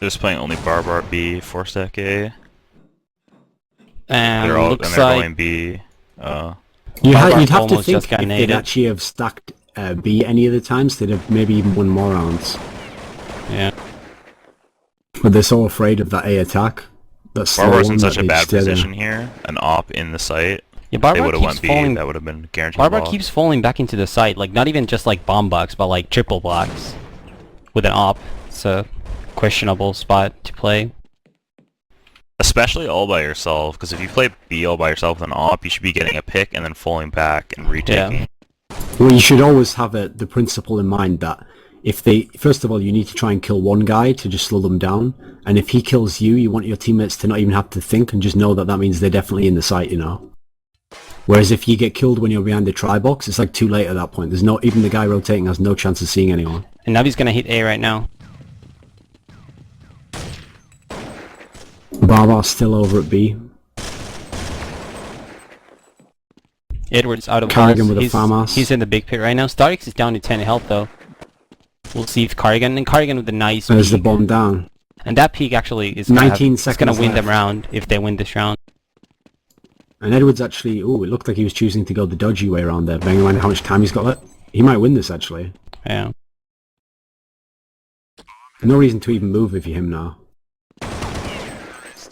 Just playing only Barbar B, 4-stack A. And They're looks they're like going B. You'd have to almost think just got if they'd naded. actually have stacked B any of the times, they'd have maybe even won more rounds. Yeah. But they're so afraid of that A attack. That's Barbar's in such a bad position here. An op in the site. Yeah, They Barbar would have keeps went B. falling. That would have been guaranteed. Barbar loss. keeps falling back into the site, like not even just like bomb blocks, but like triple blocks with an op. It's a questionable spot to play. Especially all by yourself, because if you play B all by yourself with an op, you should be getting a pick and then falling back and retaking. Yeah. Well, you should always have the principle in mind that if they, first of all, you need to try and kill one guy to just slow them down, and if he kills you, you want your teammates to not even have to think and just know that that means they're definitely in the site, you know? Whereas if you get killed when you're behind the try box, it's like too late at that point. There's no, even the guy rotating has no chance of seeing anyone. And Navi's gonna hit A right now. Barbar's still over at B. Edward's out of Carrigan balls. with a farmhouse. He's in the big pit right now. Starix is down to 10 health though. We'll see if Carrigan with a nice There's the peek. bomb down. And that peak actually is 19 it's gonna seconds win them left. round if they win this round. And Edwards actually, oh, it looked like he was choosing to go the dodgy way around there, bearing in mind how much time he's got left. He might win this actually. Yeah. No reason to even move if you're him now.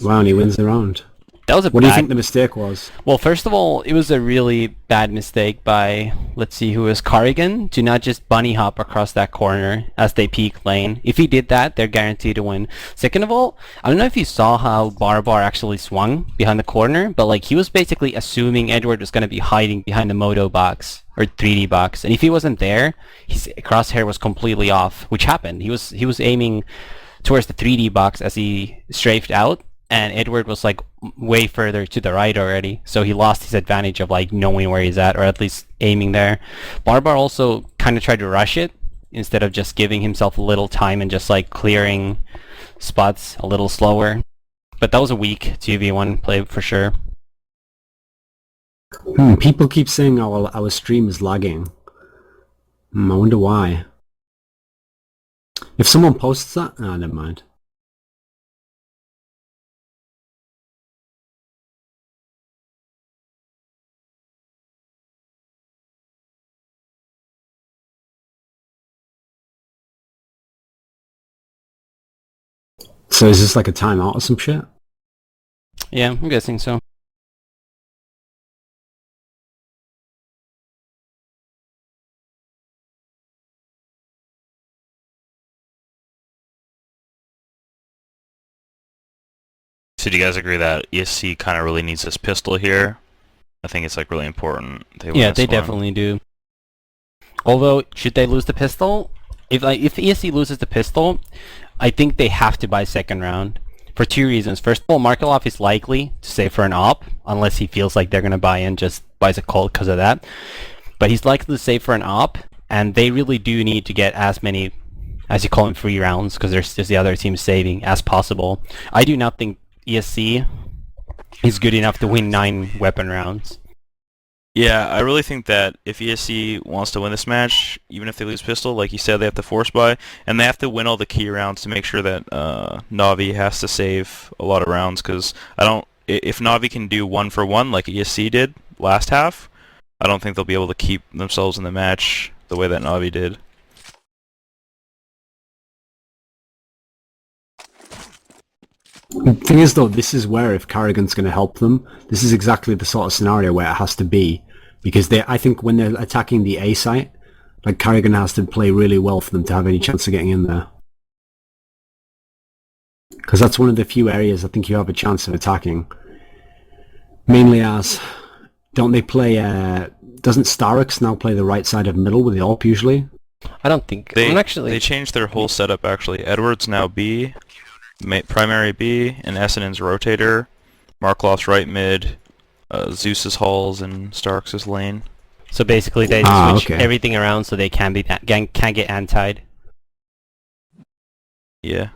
Wow, and he wins the round. That was a What do you think the mistake was? Well, first of all, it was a really bad mistake by, let's see, who was Carrigan, to not just bunny hop across that corner as they peek lane. If he did that, they're guaranteed to win. Second of all, I don't know if you saw how Barbar actually swung behind the corner, but like he was basically assuming Edward was going to be hiding behind the Moto box or 3D box, and if he wasn't there, his crosshair was completely off, which happened. He was aiming towards the 3D box as he strafed out, and Edward was like way further to the right already, so he lost his advantage of like knowing where he's at, or at least aiming there. Barbar also kind of tried to rush it instead of just giving himself a little time and just like clearing spots a little slower. But that was a weak 2v1 play for sure. People keep saying our stream is lagging. I wonder why. If someone posts that, never mind. So is this like a timeout or some shit? Yeah, I'm guessing so. So do you guys agree that ESC kind of really needs this pistol here? I think it's like really important. Yeah, they definitely do. Although, should they lose the pistol? If ESC loses the pistol, I think they have to buy second round. For two reasons. First of all, Markelov is likely to save for an op, unless he feels like they're going to buy in, just buys a Colt because of that. But he's likely to save for an op, and they really do need to get as many, as you call them, free rounds, because there's just the other team saving, as possible. I do not think ESC is good enough to win 9 weapon rounds. Yeah, I really think that if ESC wants to win this match, even if they lose pistol, like you said, they have to force buy, and they have to win all the key rounds to make sure that Navi has to save a lot of rounds, because if Navi can do 1-for-1 like ESC did last half, I don't think they'll be able to keep themselves in the match the way that Navi did. The thing is though, this is where if Carrigan's going to help them, this is exactly the sort of scenario where it has to be. Because I think when they're attacking the A site, like Carrigan has to play really well for them to have any chance of getting in there. Because that's one of the few areas I think you have a chance of attacking. Mainly as, don't they play, doesn't Starix now play the right side of middle with the AWP usually? I don't think... They changed their whole setup actually. Edward's now B, primary B, and Essenen's rotator, Marklov's right mid, Zeus's halls, and Starks' lane. So basically they switch everything around so they can't get antied. Yeah.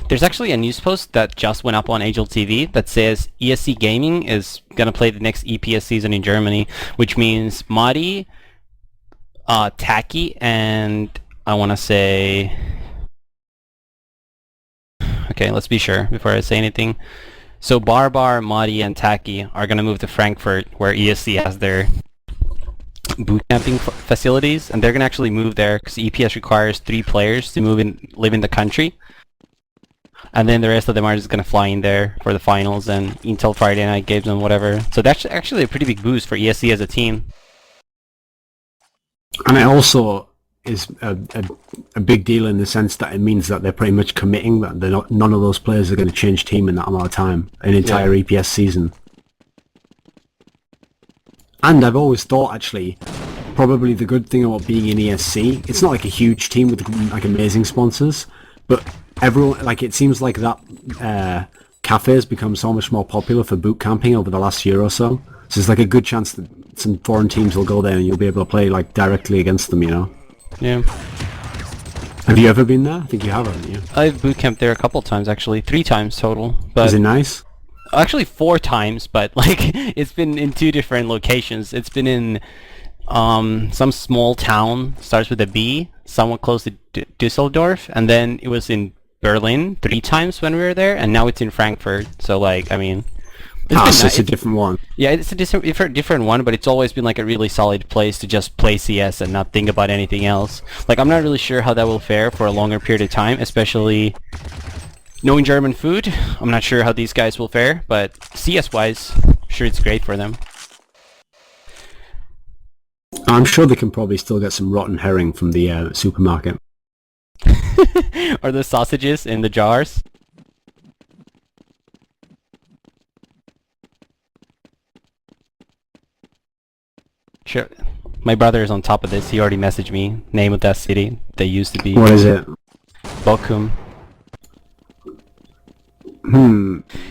There's actually a news post that just went up on Angel TV that says ESC Gaming is going to play the next EPS season in Germany, which means Madi, Taki, and I want to say... Okay, let's be sure before I say anything. So Barbar, Madi, and Taki are going to move to Frankfurt, where ESC has their boot camping facilities, and they're going to actually move there because EPS requires 3 players to live in the country. And then the rest of them are just going to fly in there for the finals, and Intel Friday night games and whatever. So that's actually a pretty big boost for ESC as a team. And it also is a big deal in the sense that it means that they're pretty much committing that none of those players are going to change team in that amount of time, an entire EPS season. And I've always thought, actually, probably the good thing about being in ESC, it's not like a huge team with like amazing sponsors, but everyone, like, it seems like that cafe has become so much more popular for boot camping over the last year or so. So there's like a good chance that some foreign teams will go there and you'll be able to play like directly against them, you know? Yeah. Have you ever been there? I think you have, haven't you? I've boot camped there a couple times, actually. 3 times total. But is it nice? Actually 4 times, but like it's been in 2 different locations. It's been in some small town, starts with a B, somewhat close to Düsseldorf, and then it was in Berlin 3 times when we were there, and now it's in Frankfurt. So like, I mean, so it's a different one. Yeah, it's a different one, but it's always been like a really solid place to just play CS and not think about anything else. Like, I'm not really sure how that will fare for a longer period of time, especially knowing German food. I'm not sure how these guys will fare, but CS-wise, sure it's great for them. I'm sure they can probably still get some rotten herring from the supermarket. Or the sausages in the jars. Sure. My brother is on top of this. He already messaged me. Name of that city. They used to be. What is it? Bochum.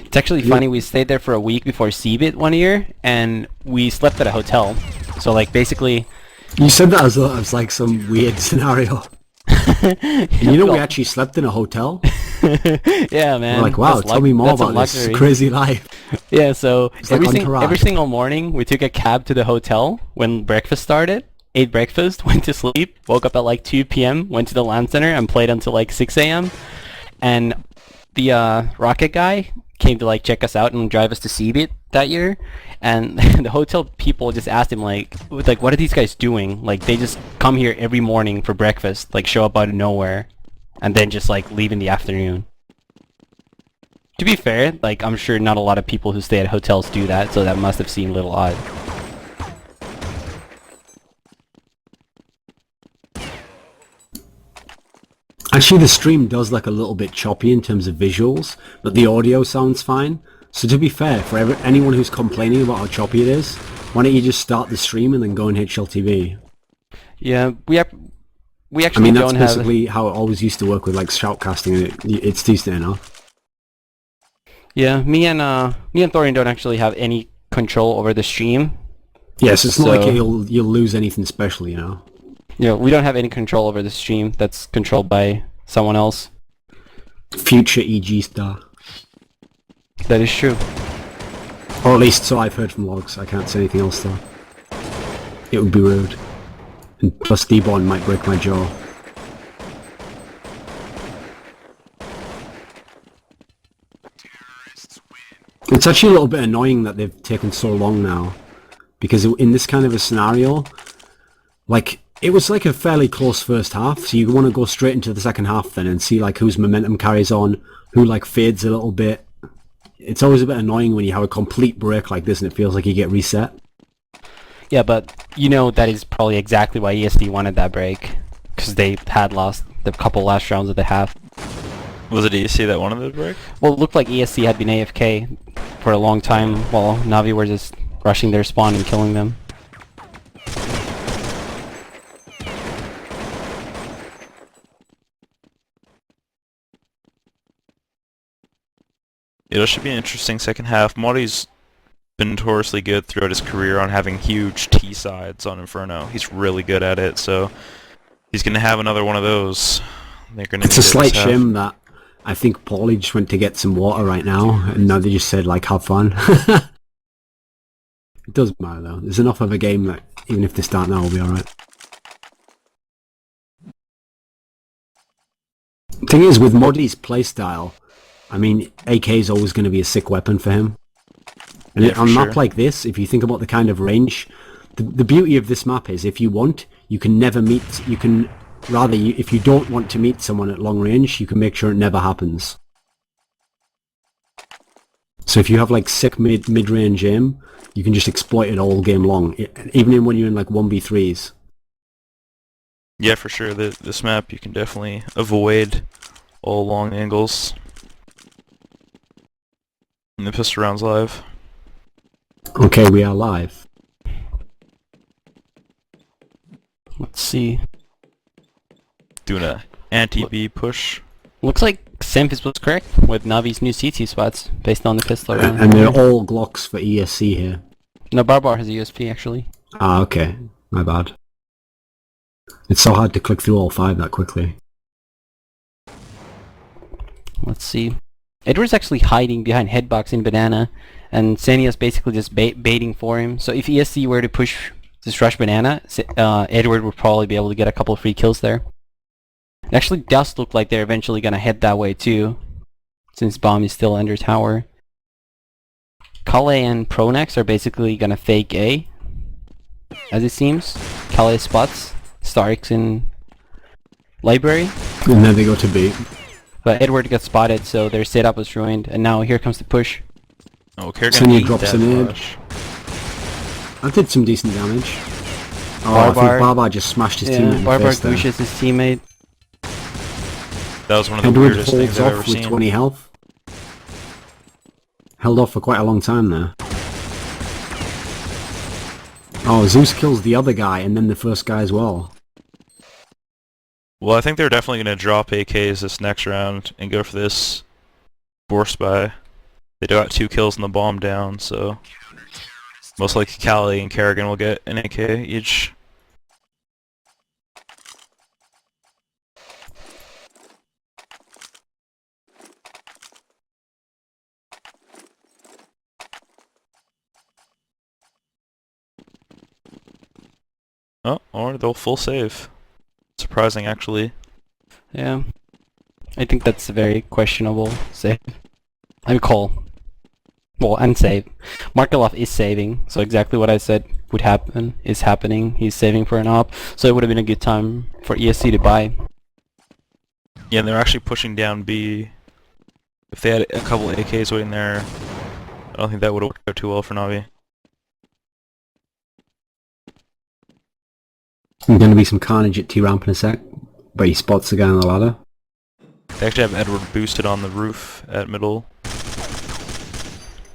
It's actually funny. We stayed there for a week before CBIT one year, and we slept at a hotel. So like basically... You said that as like some weird scenario. You know, we actually slept in a hotel. Yeah, man. We're like, wow, tell me more about this crazy life. Yeah, so like every single morning we took a cab to the hotel when breakfast started, ate breakfast, went to sleep, woke up at like 2 p.m., went to the LAN center and played until like 6 a.m. And the rocket guy came to like check us out and drive us to CBIT that year, and the hotel people just asked him like what are these guys doing? Like, they just come here every morning for breakfast, like show up out of nowhere, and then just like leave in the afternoon. To be fair, like, I'm sure not a lot of people who stay at hotels do that, so that must have seemed a little odd. Actually, the stream does look a little bit choppy in terms of visuals, but the audio sounds fine. So to be fair, for anyone who's complaining about how choppy it is, why don't you just start the stream and then go in HLTV? Yeah, we actually I mean, that's basically how it always used to work with like shoutcasting, and it's decent enough. Yeah, me and Thorian don't actually have any control over the stream. Yes, it's not like you'll lose anything special, you know. Yeah, we don't have any control over the stream. That's controlled by someone else. Future EG star. That is true. Or at least so I've heard from logs. I can't say anything else though. It would be rude. And plus D-Bond might break my jaw. It's actually a little bit annoying that they've taken so long now. Because in this kind of a scenario, like, it was like a fairly close first half, so you want to go straight into the second half then and see like whose momentum carries on, who like fades a little bit. It's always a bit annoying when you have a complete break like this and it feels like you get reset. Yeah, but you know that is probably exactly why ESD wanted that break, because they had lost the couple last rounds of the half. Was it ESC that wanted the break? Well, it looked like ESC had been AFK for a long time while Navi were just rushing their spawn and killing them. It should be an interesting second half. Modi's been notoriously good throughout his career on having huge T-sides on Inferno. He's really good at it, so he's going to have another one of those. It's a slight shame that I think Paulie just went to get some water right now, and now they just said, like, have fun. It doesn't matter, though. There's enough of a game that even if they start now, we'll be alright. Thing is, with Moddy's playstyle, I mean, AK is always going to be a sick weapon for him. And Yeah, on a map sure. like this, if you think about the kind of range, the beauty of this map is if you want, you can never meet, you can, rather, if you don't want to meet someone at long range, you can make sure it never happens. So if you have like sick mid-range aim, you can just exploit it all game long, even when you're in like 1v3s. Yeah, for sure. This map you can definitely avoid all long angles. And the pistol round's live. Okay, we are live. Let's see. Doing a anti-B push. Looks like Semphis was correct with Navi's new CT spots based on the pistol round. And they're all Glocks for ESC here. No, Barbar has a USP actually. Ah, okay. My bad. It's so hard to click through all 5 that quickly. Let's see. Edward's actually hiding behind Headbox in Banana, and Senia's basically just baiting for him. So if ESC were to push this rush Banana, Edward would probably be able to get a couple of free kills there. It actually does look like they're eventually gonna head that way too, since Bomb is still under tower. Kale and Pronax are basically gonna fake A, as it seems. Kale spots Starks in library, And then they go to B. but Edward got spotted, so their setup was ruined, and now here comes the push. Oh, Kerrigan Senior ate drops that an aid. flash. I did some decent damage. Oh, I think Barbar. Barbar just smashed his teammate Yeah, in the Barbar face there. pushes his teammate. That was one of the Edward weirdest holds things I've ever off with seen. 20 health. Held off for quite a long time there. Oh, Zeus kills the other guy and then the first guy as well. Well, I think they're definitely going to drop AKs this next round and go for this force buy. They got 2 kills and the bomb down, so most likely Callie and Kerrigan will get an AK each. Oh, or they'll full save. Surprising, actually. Yeah. I think that's a very questionable save. I call. Well, and save. Markelov is saving, so exactly what I said would happen is happening. He's saving for an op, so it would have been a good time for ESC to buy. Yeah, and they're actually pushing down B. If they had a couple AKs waiting there, I don't think that would have worked out too well for Navi. There's going to be some carnage at T-ramp in a sec, but he spots the guy on the ladder. They actually have Edward boosted on the roof at middle.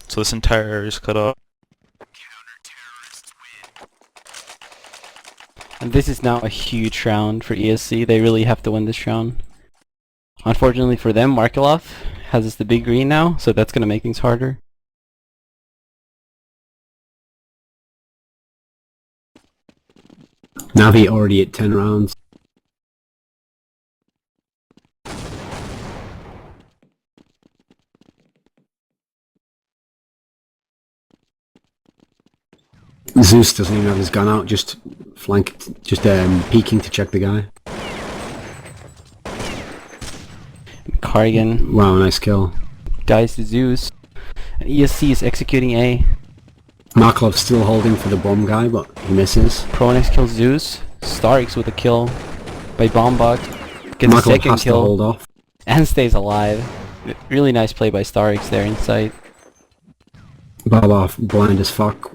So this entire area is cut off. And this is now a huge round for ESC. They really have to win this round. Unfortunately for them, Markelov has the big green now, so that's going to make things harder. Navi already at 10 rounds. Zeus doesn't even have his gun out, just peeking to check the guy. Carrigan Wow, nice kill. dies to Zeus. And ESC is executing A. Markelov's still holding for the bomb guy, but he misses. Pronex kills Zeus. Starks with a kill by Bombot. Gets a Markelov second has to kill hold off. and stays alive. Really nice play by Starks there inside. Barbar blind as fuck.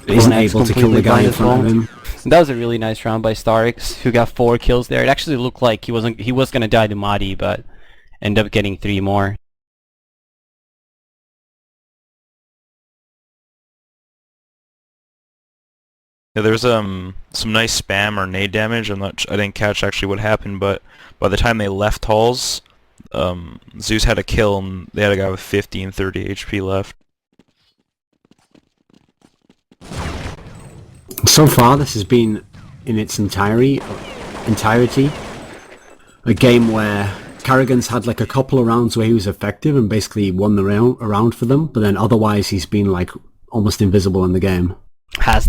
Isn't Pronex able to kill the completely guy blind in as front of well. him. That was a really nice round by Starks, who got 4 kills there. It actually looked like he was gonna die to Madi, but ended up getting 3 more. Yeah, there's some nice spam or nade damage. I didn't catch actually what happened, but by the time they left halls, Zeus had a kill and they had a guy with 50 and 30 HP left. So far, this has been, in its entirety, a game where Carrigan's had like a couple of rounds where he was effective and basically won the round for them, but then otherwise he's been like almost invisible in the game. Has